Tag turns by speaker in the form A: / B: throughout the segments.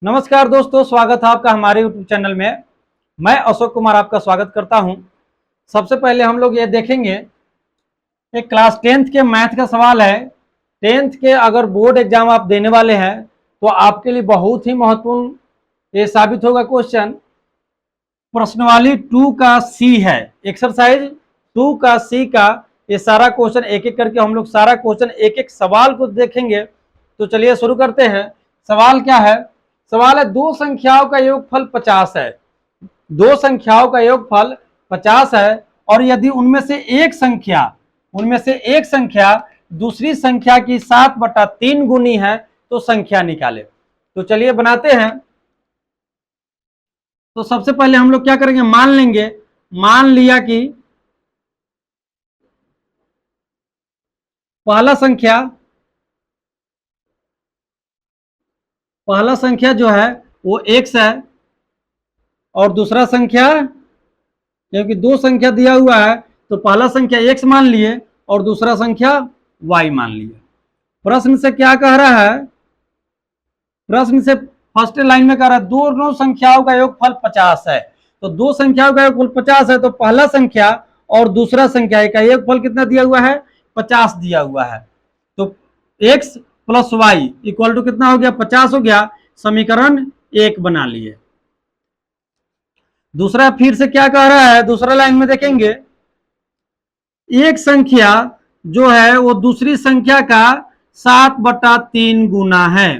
A: नमस्कार दोस्तों, स्वागत है आपका हमारे YouTube चैनल में। मैं अशोक कुमार आपका स्वागत करता हूं। सबसे पहले हम लोग ये देखेंगे, एक क्लास 10th के मैथ का सवाल है। 10th के अगर बोर्ड एग्जाम आप देने वाले हैं तो आपके लिए बहुत ही महत्वपूर्ण ये साबित होगा क्वेश्चन। प्रश्नवाली 2 का सी है, एक्सरसाइज 2 का सी का ये सारा क्वेश्चन एक एक करके हम लोग सारा क्वेश्चन एक एक सवाल को देखेंगे। तो चलिए शुरू करते हैं। सवाल क्या है? सवाल है दो संख्याओं का योगफल 50 है। दो संख्याओं का योगफल 50 है और यदि उनमें से एक संख्या दूसरी संख्या की 7/3 गुनी है तो संख्या निकाले। तो चलिए बनाते हैं। तो सबसे पहले हम लोग क्या करेंगे, मान लिया कि पहला संख्या जो है वो x है और दूसरा संख्या, क्योंकि दो संख्या दिया हुआ है तो पहला संख्या x मान लिए और दूसरा संख्या y मान लिए। प्रश्न से क्या कह रहा है? प्रश्न से फर्स्ट लाइन में कह रहा है दोनों संख्याओं का योगफल 50 है। तो दो संख्याओं का योगफल 50 है तो पहला संख्या और दूसरा संख्या का योगफल कितना दिया हुआ है? 50 दिया हुआ है। तो x plus y equal to कितना हो गया? 50 हो गया। समीकरण 1 बना लिए। दूसरा फिर से क्या कह रहा है? दूसरा लाइन में देखेंगे, एक संख्या जो है वो दूसरी संख्या का 7/3 गुना है।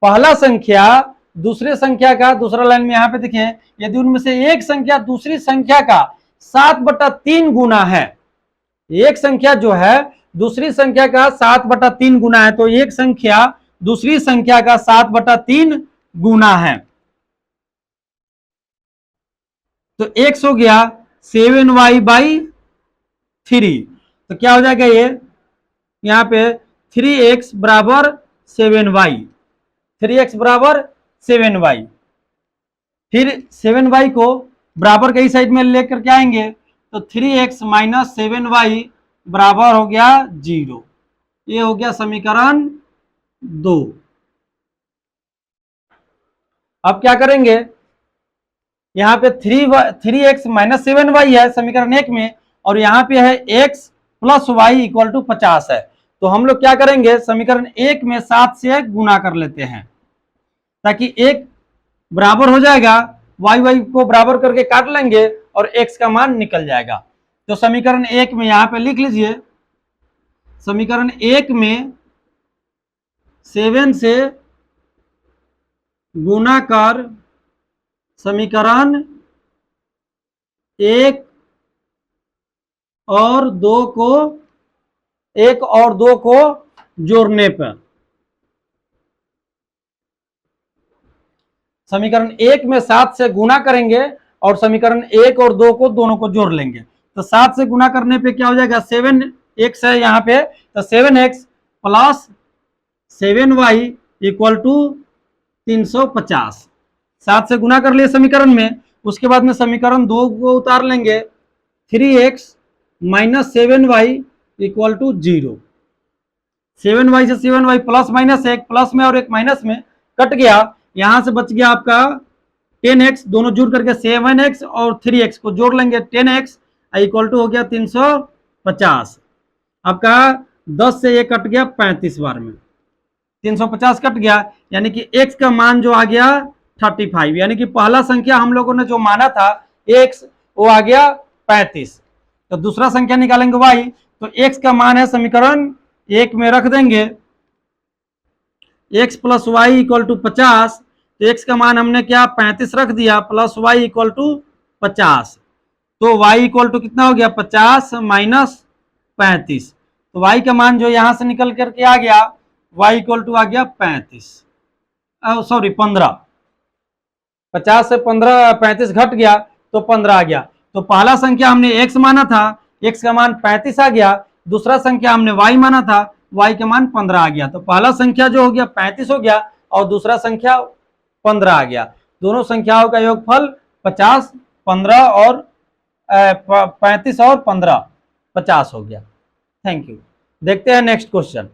A: पहला संख्या दूसरे संख्या का, दूसरा लाइन में यहां पे देखें, यदि उनमें से एक संख्या दूसरी संख्या का 7/3 गुना है, एक संख्या जो है दूसरी संख्या का 7/3 गुना है, तो एक संख्या दूसरी संख्या का 7/3 गुना है। तो x हो गया 7y/3। तो क्या हो जाएगा ये? यहां पे 3x बराबर 7y, 3x बराबर 7y। फिर 7y को बराबर कई साइड में लेकर के आएंगे तो 3x माइनस 7y बराबर हो गया 0। ये हो गया समीकरण 2। अब क्या करेंगे, यहां पे 3x माइनस 7y है समीकरण 1 में, और यहां पे है x plus y equal to 50 है। तो हम लोग क्या करेंगे, समीकरण 1 में 7 से गुना कर लेते हैं ताकि एक बराबर हो जाएगा, वाई को बराबर करके काट लेंगे और x का मान निकल जाएगा। तो समीकरण 1 में यहां पे लिख लीजिए, समीकरण 1 में 7 से गुना कर समीकरण 1 और 2 को जोड़ने पर, समीकरण 1 में 7 से गुना करेंगे और समीकरण 1 और 2 को दोनों को जोड़ लेंगे। तो 7 से गुना करने पे क्या हो जाएगा? 7x है यहाँ पे, तो 7x plus 7y equal to 350। 7 से गुना कर लिए समीकरण में, उसके बाद में समीकरण 2 को उतार लेंगे, 3x minus 7y equal to 0। 7y से 7y प्लस माइनस 1, प्लस में और एक माइनस में कट गया, यहां से बच गया आपका 10x, दोनों जुड़ करके 7x और 3x को जोड़ लेंगे, 10x इक्वल टू हो गया 350। आपका 10 से 1 कट गया 35 बार में, 350 कट गया, यानी कि x का मान जो आ गया 35। यानी कि पहला संख्या हम लोगों ने जो माना था x, वो आ गया 35। तो दूसरा संख्या निकालेंगे y, तो x का मान है समीकरण 1 में रख देंगे, x plus y equal to 50। तो x का मान हमने क्या 35 रख दिया, प्लस y इक्वल टू 50। तो y इक्वल टू कितना हो गया? 50 माइनस 35। तो y का मान जो यहां से निकल करके आ गया, y इक्वल टू आ गया 35, सॉरी 15। 50 से 35 घट गया तो 15 आ गया। तो पहला संख्या हमने x माना था, x का मान 35 आ गया। दूसरा संख्या हमने y माना था, y का मान 15 आ गया। तो पहला संख्या जो हो गया 35 हो गया और दूसरा संख्या 15 आ गया। दोनों संख्याओं का योगफल 50, 15 और 35 और 15 50 हो गया। Thank you. देखते हैं नेक्स्ट क्वेश्चन।